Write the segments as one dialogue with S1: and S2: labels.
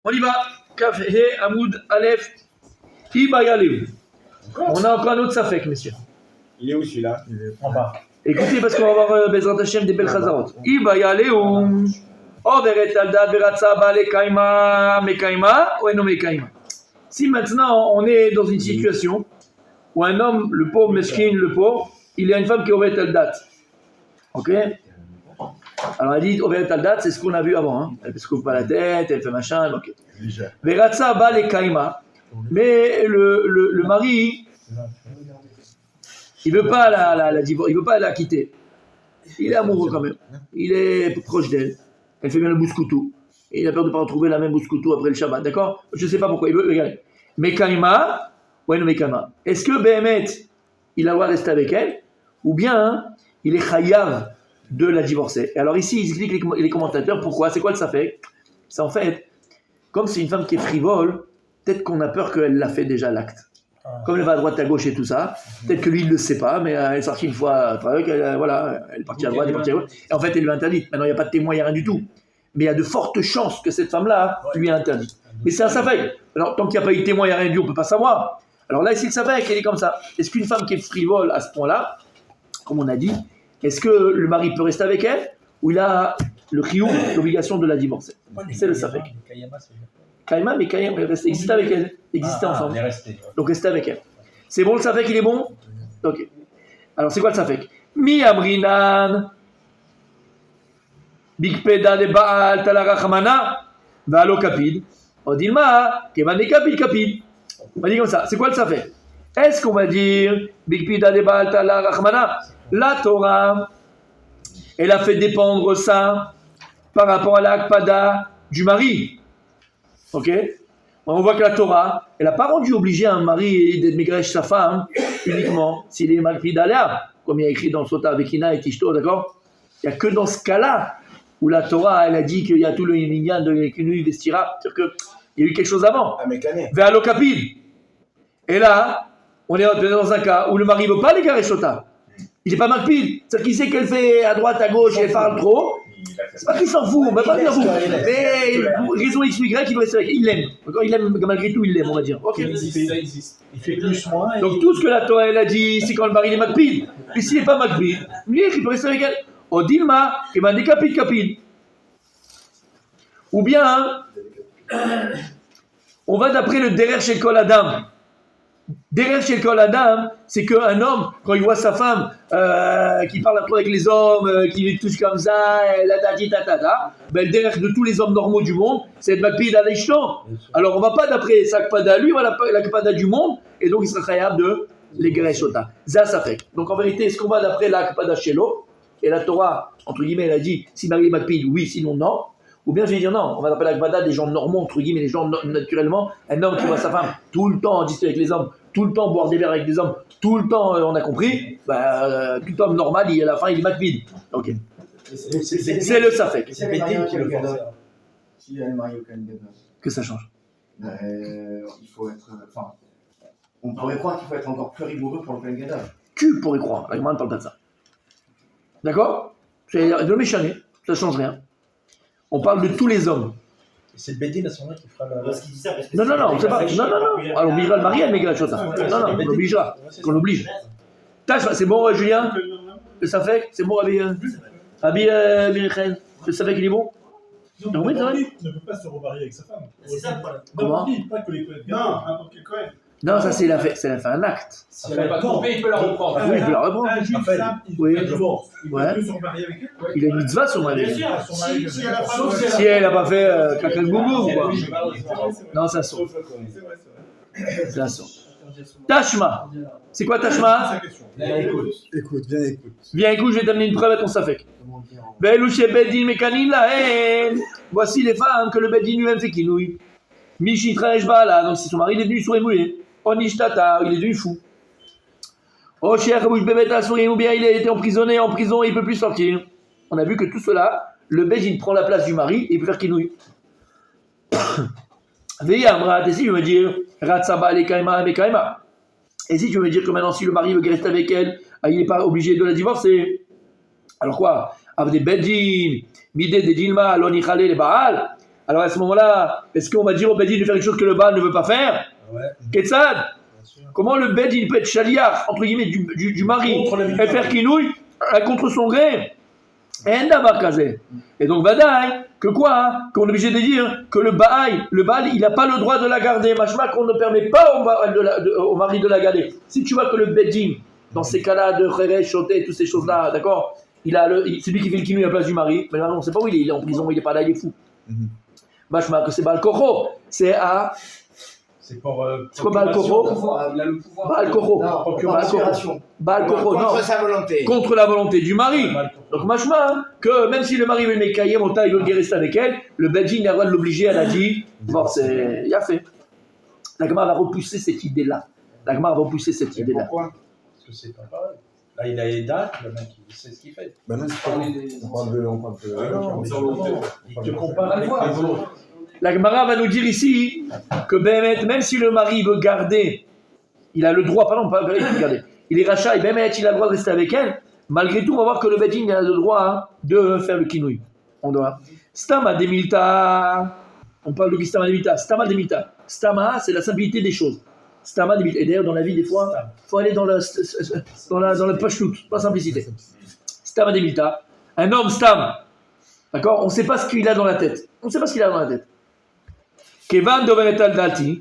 S1: On y va. Kaf, He, Hamoud, Aleph, Ibayalev. On a encore un autre Safek, messieurs.
S2: Il est où celui-là?
S3: En bas.
S1: Écoutez, parce qu'on va avoir Bezrat Hashem des belles chazarot. Ibayalev. Overet Aldad, Beratza, Bale, Kaima, Mekaima, ou Eno Mekaima. Si maintenant on est dans une situation où un homme, le pauvre, mesquine, le pauvre, il y a une femme qui est Overet Aldad. Ok? Alors elle dit Overet Aldad, c'est ce qu'on a vu avant. Hein. Elle ne se couvre pas la tête, elle fait machin. Ok. Beratza, Bale, Kaima. Mais le mari, il veut pas la divorcer, il veut pas la quitter. Il est amoureux quand même. Il est proche d'elle. Elle fait bien le bouskoutou. Et il a peur de ne pas retrouver la même bouskoutou après le Shabbat. D'accord? Je ne sais pas pourquoi. Il veut. Regardez. Mekaima. Ouais, non, Mekaima. Est-ce que Behemet, il a le droit de rester avec elle? Ou bien, il est chayav de la divorcer? Et alors ici, ils expliquent les commentateurs pourquoi. C'est quoi le safek? C'est en fait, comme c'est une femme qui est frivole, peut-être qu'on a peur qu'elle l'a fait déjà l'acte. Comme elle va à droite, à gauche et tout ça, peut-être que lui, il ne le sait pas, mais elle est sortie une fois, voilà, elle est partie à droite, elle est partie à gauche, et en fait, elle lui a interdit. Maintenant, il n'y a pas de témoin, il n'y a rien du tout. Mais il y a de fortes chances que cette femme-là lui a interdit. Mais c'est un safek. Alors, tant qu'il n'y a pas eu de témoin, il n'y a rien du tout, on ne peut pas savoir. Alors là, ici, le safek, elle est comme ça. Est-ce qu'une femme qui est frivole à ce point-là, comme on a dit, est-ce que le mari peut rester avec elle, ou il a le chiyuv, l'obligation de la divorcer? C'est le safek. Kaima, mais Kaima, existait avec elle, existait ensemble. Donc restez avec elle. C'est bon le safek, il est bon? Ok. Alors c'est quoi le safek? Mi amrinan, bigpeda de baal talarachmana, valo kapid, odilma, kemane kapid. On va dire comme ça. C'est quoi le safek? Est-ce qu'on va dire bigpeda de baal talarachmana? La Torah, elle a fait dépendre ça par rapport à l'akpada du mari. Ok? On voit que la Torah, elle n'a pas rendu obligé un mari d'être mégresh sa femme uniquement s'il est malpide aléa, comme il y a écrit dans Sota Vekina et Tishto, d'accord? Il n'y a que dans ce cas-là où la Torah, elle a dit qu'il y a tout le minyan de Kinui Vestira, c'est-à-dire qu'il y a eu quelque chose avant. Vers l'Okapid. Et là, on est dans un cas où le mari ne veut pas les Gareshota. Il n'est pas malpide. C'est-à-dire qu'il sait qu'elle fait à droite, à gauche, et elle parle trop. C'est pas qu'il s'en fout, on va pas dire vous. Mais raison X ou Y, il doit rester avec. Il l'aime. Il l'aime, malgré tout, il l'aime, on va dire. Ok.
S3: Ça existe. Il fait plus, moins.
S1: Donc tout ce que la Torah elle a dit, c'est quand le mari est makpid. Et s'il n'est pas makpid, lui, il peut rester avec elle. Odilma, il m'a dit kapid. Ou bien, on va d'après le derer chez Kol Adam. Derrière chez le Kol Adam, c'est qu'un homme, quand il voit sa femme qui parle un peu avec les hommes, qui les touche comme ça, ben, le derrière de tous les hommes normaux du monde, c'est le Makpid à l'Ishton. Alors on ne va pas d'après sa Kpada, lui, on va la Kpada du monde, et donc il sera khayab de l'Egereshota. Ça fait. Donc en vérité, est-ce qu'on va d'après la Kpada Shelo? Et la Torah, entre guillemets, elle a dit si Marie est Makpid, oui, sinon non. Ou bien je vais dire non, on va appeler la Kpada des gens normaux, entre guillemets, les gens naturellement, un homme qui voit sa femme tout le temps en discuter avec les hommes, tout le temps boire des verres avec des hommes, tout le temps, on a compris, tout homme normal, à la fin, il est makpid. Ok. C'est le safek.
S2: C'est Bédine qui le fait.
S4: Si elle est mariée au Kohen Gadol.
S1: Que ça change.
S4: Il faut être. Enfin, on pourrait croire qu'il faut être encore plus rigoureux pour le Kohen Gadol.
S1: Tu pourrais croire, la Gemara ne parle pas de ça. D'accord? C'est de méchaner, ça ne change rien. On parle de tous les hommes.
S3: C'est le Bédine à ce moment-là qui fera la.
S2: Parce qu'il dit ça, parce que
S1: Non, on sait pas. Non. Alors, on obligera le mari à méga chose. Non, on l'obligera. Qu'on l'oblige. C'est bon, Julien? Le safek? C'est bon, Rabbi Mirechen? Le safek, il est bon?
S5: Non,
S1: oui,
S5: ne peut pas se remarier avec sa femme.
S2: c'est ça le problème.
S1: Comment?
S5: Pas que les Kohen.
S4: Non.
S5: N'importe quel Kohen.
S1: Non, ça, c'est elle a fait un acte.
S6: Si elle n'a pas trompé, il peut la reprendre.
S1: Oui, il peut la reprendre.
S5: Un juif simple, il
S1: Oui.
S5: fait un divorce. Il
S1: Ouais.
S5: peut plus se remarier avec elle.
S1: Il a une mitzvah sur ma
S2: Bien
S1: vie.
S2: sûr, si elle a pas
S5: Sauf
S1: Si elle n'a pas fait caca de boubou ou quoi?
S5: C'est
S1: Non, ça saute.
S5: vrai.
S1: Ça saute. Tashma. C'est quoi Tashma?
S5: C'est sa question.
S3: Écoute, viens, écoute.
S1: Viens, écoute, je vais t'amener une preuve à ton safek. Voici les femmes que le Bedin lui-même fait kinouille. Mishitra Eshbala, donc si son mari est devenu sourd et mouillé. Onishtata, il est devenu fou. Osher Bebeta sourd ou bien il a été emprisonné en prison et il ne peut plus sortir. On a vu que tout cela, le Bedin prend la place du mari et il peut faire kinouille. Veyamrat, et si je veux dire, Ratsaba le Kaima et Kaima. Et si tu veux me dire que maintenant, si le mari veut rester avec elle, il n'est pas obligé de la divorcer. Alors quoi? Avec des Bedin, Midé de Dilma, Loni Khale, le Baal. Alors à ce moment-là, est-ce qu'on va dire au Bedin de faire quelque chose que le Baal ne veut pas faire?
S3: Ouais,
S1: Ketzad?
S3: bien sûr.
S1: Comment le Bedin peut être chaliar, entre guillemets, du mari
S3: Contre la
S1: et faire kinouï contre son gré? Et donc, Vadaï, que quoi? Qu'on est obligé de dire que le Baal, il n'a pas le droit de la garder. Machma qu'on ne permet pas au mari de la garder. Si tu vois que le Bedin, dans ces cas-là de Khere, Choté, toutes ces choses-là, d'accord, c'est lui qui fait le kinou à la place du mari, mais là, on ne sait pas où il est en prison, il n'est pas là, il est fou. Machma que c'est Baal Koro, c'est à.
S3: C'est pour.
S1: C'est quoi Baal Koro?
S4: Il a le pouvoir.
S1: Baal Koro.
S4: Non,
S1: Baal
S4: par
S1: Koro.
S4: aspiration.
S1: Baal Koro, non.
S2: Contre sa volonté.
S1: Contre la volonté du mari. Donc, machma, que même si le mari veut Mekayem, Mota, il veut rester avec elle, le Bedjin n'a pas le droit de l'obliger, elle a dit, bon, il a fait. La Gemara va repousser cette idée-là.
S3: Pourquoi? Parce que c'est pas pareil. Là, il a les dates, le mec, il sait ce qu'il fait.
S7: Bah non, c'est pas on parle de.
S3: Non,
S5: c'est volonté.
S3: il te compare avec les autres.
S1: La Gemara va nous dire ici que Béhémet, même si le mari veut garder, il a le droit, pardon, pas il veut garder, il est rachat, et Béhémet, il a le droit de rester avec elle, malgré tout, on va voir que le Bedjin a le droit de faire le kinouï. On doit. Stama Demilta, on parle de Stama Demilta, Stama Demilta. Stama, c'est la simplicité des choses. Stama Demilta. Et d'ailleurs, dans la vie, des fois, il faut aller dans le pashtout, pas simplicité. Stama Demilta. Un homme Stam, d'accord, on ne sait pas ce qu'il a dans la tête. Kevan d'Overet al-Dati,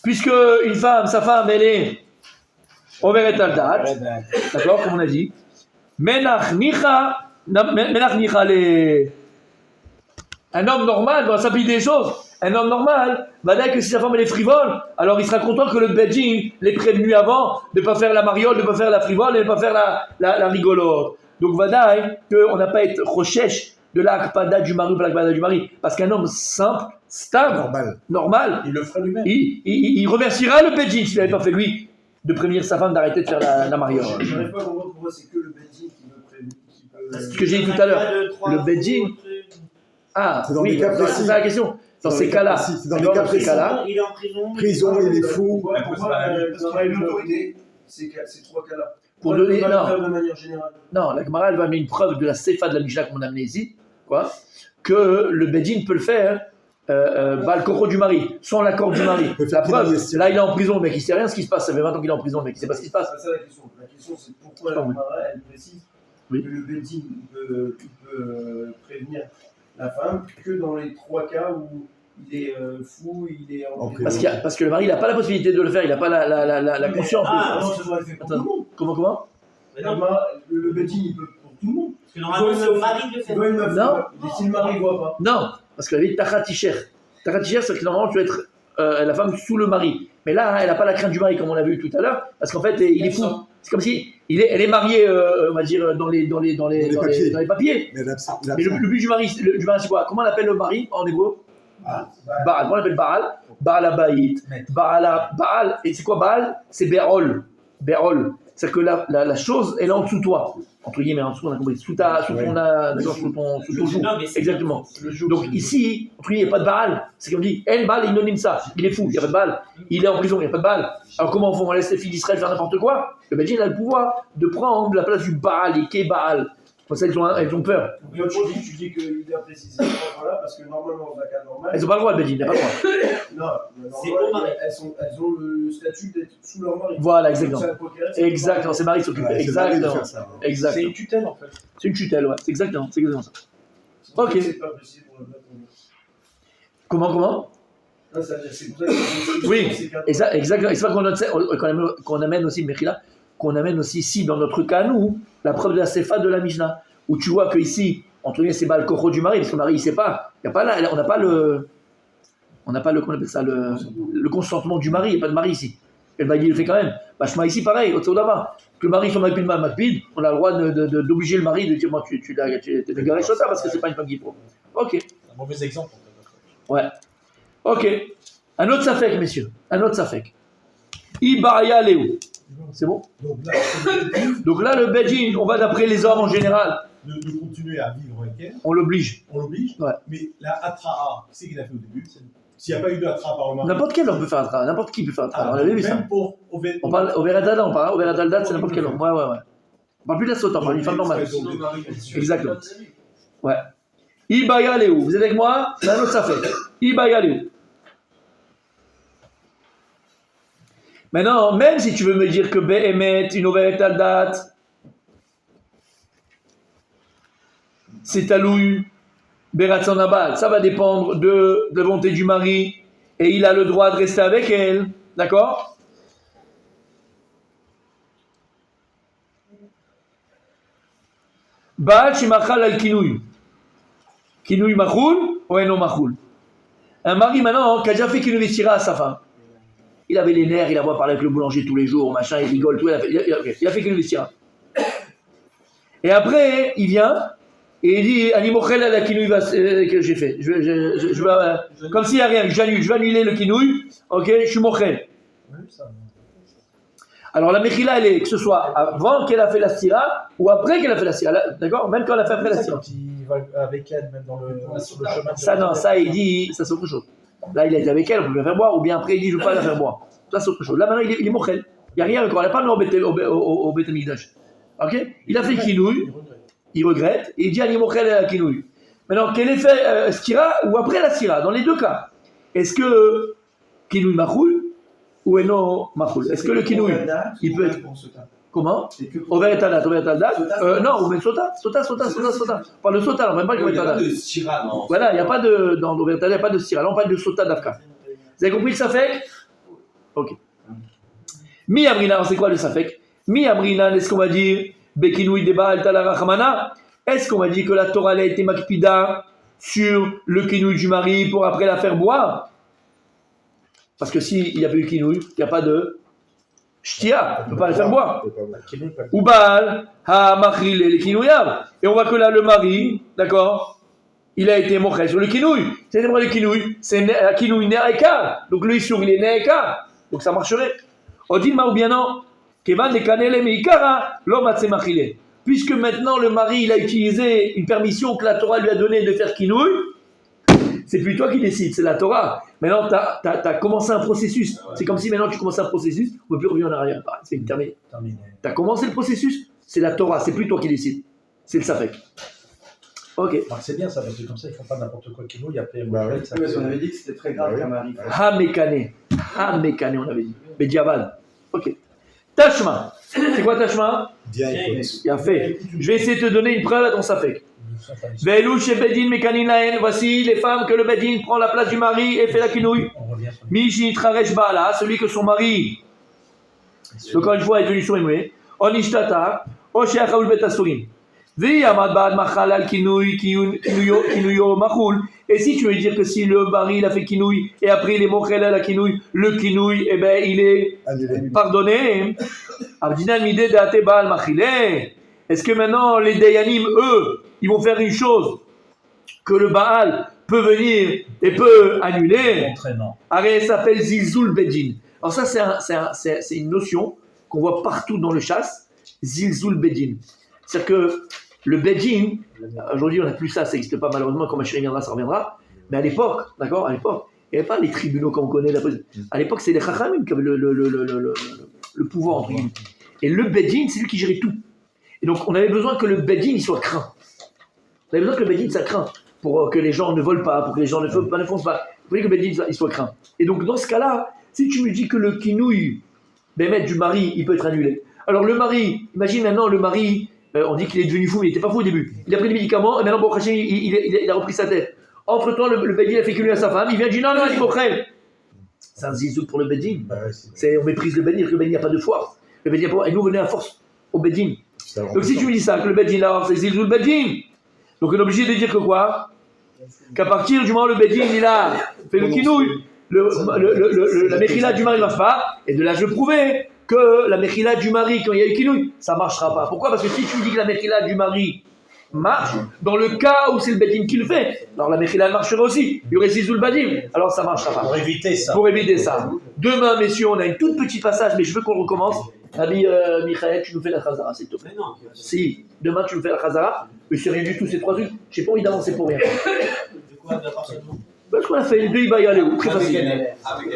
S1: puisque une femme, sa femme, elle est Overet al-Dat, d'accord, comme on a dit. Menach Nicha, un homme normal, dans la simplicité des choses, un homme normal va dire que si sa femme elle est frivole, alors il sera content que le Bedjin l'ait prévenu avant de ne pas faire la mariole, de ne pas faire la frivole et de ne pas faire la rigolote. Donc va dire qu'on n'a pas été recherche de l'akpada du mari ou pas l'akpada du mari, parce qu'un homme simple, stable, normal,
S3: Il le fera lui-même.
S1: il remerciera le Bedjin s'il n'avait pas fait lui de prévenir sa femme d'arrêter de faire la mariole.
S8: Je n'arrive pas à comprendre pourquoi c'est que le Bedjin qui veut prévenir.
S1: Ce que j'ai dit tout à l'heure, le Bedjin. Ah,
S7: C'est dans
S1: oui,
S7: des cas
S1: c'est
S7: précis.
S1: ça la question. Dans ces cas-là,
S7: C'est dans les
S1: d'accord,
S7: cas
S1: dans ces
S7: précis.
S1: cas-là,
S8: Il est en prison.
S7: Prison, il est fou.
S8: Pourquoi parce qu'il a une autorité. Ces trois cas-là.
S1: pour
S8: Pourquoi
S1: donner.
S8: il peut pas le
S1: Non,
S8: faire de manière générale.
S1: non, la Gemara, elle va mettre une preuve de la Sefa de la Mishnah qu'on a amenée ici, quoi, que le Bedjin peut le faire, le coro du mari, sans l'accord du mari.
S7: peut faire
S1: La preuve,
S7: qu'il
S1: là, il est en prison, le mec, il sait rien ce qui se passe. Ça fait 20 ans qu'il est en prison, le mec, il sait pas ce qui se passe.
S8: C'est ça la question. La question c'est pourquoi la
S1: Ah oui.
S8: Gemara elle précise
S1: Oui.
S8: que le Bedjin peut prévenir la femme que dans les trois cas où il est fou, il est en prison.
S1: Parce que le mari, il n'a pas la possibilité de le faire, il n'a pas la conscience.
S8: Ah non, c'est vrai, il fait pour tout le monde.
S1: Comment
S8: Mais non, le Bedjin il peut pour tout le monde.
S9: Parce que normalement, c'est au mari de le
S8: Il
S9: faire.
S8: voit une meuf,
S1: Non.
S8: et si le mari ne voit pas.
S1: Non, parce qu'elle avait Tachaticher. Tachaticher, c'est que normalement, tu dois être la femme sous le mari. Mais là, elle n'a pas la crainte du mari, comme on l'a vu tout à l'heure, parce qu'en fait, il est fou. C'est comme si elle est mariée, on va dire, dans les papiers.
S7: Mais
S1: Mais le but du mari, c'est quoi? Comment on appelle le mari en hébreu? Baal. Comment on appelle Baal? Baal Abayit. Baal. Et c'est quoi Baal? C'est Béol. Béol. C'est-à-dire que la chose, elle est en dessous de toi. Entre guillemets, en dessous, on a compris. Sous ton joug.
S9: Non, mais c'est
S1: Exactement. Donc ici, entre guillemets, il n'y a pas de Baal. C'est comme dit, El Baal, il nomme ça. Il est fou, il n'y a pas de Baal. Il est en prison, il n'y a pas de Baal. Alors comment on laisse les filles d'Israël faire n'importe quoi? Le Bedjin a le pouvoir de prendre la place du Baal, et qu'est Baal. Pour ça, elles ont peur.
S8: Donc là, tu dis qu'il a précisé ce point-là parce que normalement, dans un cas normal.
S1: Elles n'ont pas le droit, le Bedjin, il n'a pas le droit.
S8: Non,
S9: C'est au mari.
S8: elles ont le statut d'être sous leur mari.
S1: Voilà, exactement.
S8: Donc, ça, le poker, c'est
S1: Exactement, c'est Marie qui s'occupe. Exactement.
S3: C'est
S1: Exactement.
S3: une tutelle en fait.
S1: C'est une tutelle, ouais. C'est exactement ça.
S8: pour ça que
S1: Ok.
S8: c'est pas précisé pour le plateau.
S1: Comment
S8: Non, c'est pour ça que c'est
S1: Oui,
S8: ces cas-là.
S1: et ça, exactement. Et c'est pas qu'on amène aussi, Mechila, qu'on amène aussi ici, dans notre cas, nous, la preuve de la Sefa de la Mishnah, où tu vois que ici, entre guillemets, c'est pas le coro du mari, parce que le mari, il sait pas. Y a pas là, on n'a pas le, comment on appelle ça, le consentement du mari, il n'y a pas de mari ici. Et le bailli le fait quand même. Bachma ici, pareil, au là-bas. Que le mari soit mapide, on a le droit d'obliger le mari de dire, moi, tu t'es garé sur ça, parce que c'est pas une femme qui faut. Ok.
S3: C'est un mauvais exemple en fait.
S1: Ouais. Ok. Un autre safek, messieurs. Un autre safek. Ibaria Léo. C'est bon? Donc là, le Bedjin, on va d'après les hommes en général.
S3: De continuer à vivre avec elle,
S1: On l'oblige.
S3: on l'oblige.
S1: Ouais.
S3: Mais la Atra'a, qui c'est qu'il a fait au début? S'il n'y a pas eu de Atra'a par le mari.
S1: N'importe quel homme peut faire un travail. N'importe qui peut faire un travail. On
S3: Ah,
S1: avait vu ça.
S3: même pour Oved.
S1: On parle au Veradalda, on parle. Au Veradalda, c'est n'importe quel homme. Ouais. On parle plus de la sota, on parle d'une femme normale. Exactement. Ouais. Ibaya Léo. Vous êtes avec moi? C'est un autre safek. Ibaya Léo. Maintenant, même si tu veux me dire que Behemet, une Overet Aldat, c'est Taloui, Beratzon Abal, ça va dépendre de la volonté du mari et il a le droit de rester avec elle. D'accord? Baal Shimachal al Kinouy. Kinouy Machoul ou Eno Machoul. Un mari maintenant qui a déjà fait Kinouy Vestira à sa femme. Il avait les nerfs, il a voix parler avec le boulanger tous les jours, machin, il rigole, tout. Il a fait Kinouy Vestira. Et après, il vient et il dit Animochel à la Kinouy que j'ai fait. Comme s'il n'y a rien, je vais annuler le Kinouy, ok, je suis Mochel. Alors la Mechila, elle est que ce soit avant qu'elle a fait la Stira ou après qu'elle a fait la Stira, d'accord? Même quand elle a fait après la Stira.
S3: Quand il va avec elle, même sur le chemin.
S1: Ça, non, ça, il dit, ça c'est autre chose. Là, il a été avec elle, on peut la faire boire, ou bien après, il dit, je ne veux pas la faire boire. Ça, c'est autre chose. Là, maintenant, il est mochel. Il n'y a rien encore, il n'a pas de nom au Beth Amikdash. Ok? Il a fait Kinouy, il regrette, et il dit, il mochel à la Kinouy. Maintenant, quel effet Stira ou après la Stira? Dans les deux cas, est-ce que Kinouy Machoul ou Eno Machoul? Est-ce que le Kinouy, il peut être. Comment? Over et Tadat. Non, ou même Sota. On parle de Sota, on ne parle pas de Tadat.
S2: de Stira, non.
S1: Voilà, il n'y a pas de. Dans l'Over et Tadat, il n'y a pas de Stira. Là, on parle de Sota d'Afka. Vous avez compris le Safek? Ok. Mi Amrinan, c'est quoi le Safek? Mi Amrinan, est-ce qu'on va dire Bekinouy Deba Al Talara Khamana? Est-ce qu'on va dire que la Torah a été makpida sur le Kinouy du mari pour après la faire boire? Parce que s'il n'y a pas eu Kinouy, il n'y a pas de. Shtia, on ne peut pas le faire boire. Ou Baal, ha machil les kinouyav. Et on voit que là, le mari, d'accord, il a été moché sur le kinouy. C'est le kinouy, c'est un kinouy ne'eka. Donc le issour, il est ne'eka. Donc ça marcherait. Odin ma ou bien non. Kevan de kanele meikara, l'homme a machilé. Puisque maintenant le mari, il a utilisé une permission que la Torah lui a donnée de faire kinouy, c'est plus toi qui décides, c'est la Torah. Maintenant, tu as commencé un processus. C'est comme si maintenant tu commences un processus, on ne peut plus revenir en arrière. C'est terminé. Tu as commencé le processus, c'est la Torah, c'est plus toi qui décides. C'est le Safek. Ok.
S3: Alors c'est bien ça, parce que comme ça, ils ne font pas n'importe quoi qu'il y a après.
S4: On avait dit que c'était très grave qu'un mari.
S1: Ha-mekane, on avait dit. Bediavad. Ok. Tashma. C'est quoi Tashma? Il a fait. Je vais essayer de te donner une preuve à ton Safek. Voici les femmes que le Bedin prend la place du mari et fait la kinouille. Mishi Traresh Baala, celui que son mari, encore une fois, est devenu sourd-émoué. Onishtata, Osheachaul Betasurim. Vi Amad Baad Machal al Kinouy, Kinouyo Machoul. Et si tu veux dire que si le mari il a fait kinouille et après il est mochel à la kinouille, le kinouille, eh ben il est pardonné. Abdinan Mide Date Baal Machile. Est-ce que maintenant les Dayanim, eux, ils vont faire une chose que le Baal peut venir et peut annuler? Arrête, ça s'appelle Zilzul Bedin. Alors ça, c'est une notion qu'on voit partout dans le chasse, Zilzul Bedin. C'est-à-dire que le Bedin, aujourd'hui on n'a plus ça, ça n'existe pas malheureusement, quand ma chérie viendra, ça reviendra. Mais à l'époque, d'accord, à l'époque, il n'y avait pas les tribunaux comme on connaît. À l'époque, c'est les Chachamim qui avaient le pouvoir, entre guillemets. Et le Bedin, c'est lui qui gérait tout. Et donc, on avait besoin que le Bedin il soit craint. On avait besoin que le Bedin ça craint pour que les gens ne volent pas, pour que les gens ne foncent pas. Il fallait que le Bedin il soit craint. Et donc, dans ce cas-là, si tu me dis que le kinouille du mari, il peut être annulé. Alors, le mari, imagine maintenant le mari, on dit qu'il est devenu fou, mais il n'était pas fou au début. Il a pris des médicaments et maintenant, bon, il a repris sa tête. Entre-temps, le Bedin a fait kinouille à sa femme, il vient dire non, il est bochel. C'est un zizou pour le Bedin. On méprise le Bedin, que le Bedin n'a pas de foi. Le Bedin, et nous, on venait à force au Bedin. Donc si tu me dis ça, que le Bedin là, c'est Zilzul Bedin, donc on est obligé de dire que quoi? Qu'à partir du moment où le Bedin il a fait le kinouille, la mechila du mari ne marche pas, et de là je prouvais que la mechila du mari, quand il y a eu kinouille, ça ne marchera pas. Pourquoi? Parce que si tu me dis que la mechila du mari marche, dans le cas où c'est le Bedin qui le fait, alors la mechila marcherait aussi, il y aurait Zilzul Bedin, alors ça ne marchera pas.
S3: Pour éviter ça.
S1: Pour éviter ça. Demain, messieurs, on a une toute petite passage, mais je veux qu'on recommence. Ami Michael, tu nous fais la Khazara, s'il te plaît.
S2: Mais non.
S1: Si, demain tu nous fais la Khazara, mais c'est rien du tout, ces 3 trucs. J'ai pas envie d'avancer pour rien.
S2: De quoi? De la part de nous?
S1: Parce qu'on a fait les deux, il va y aller, très facile.
S2: Avec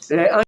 S2: elle.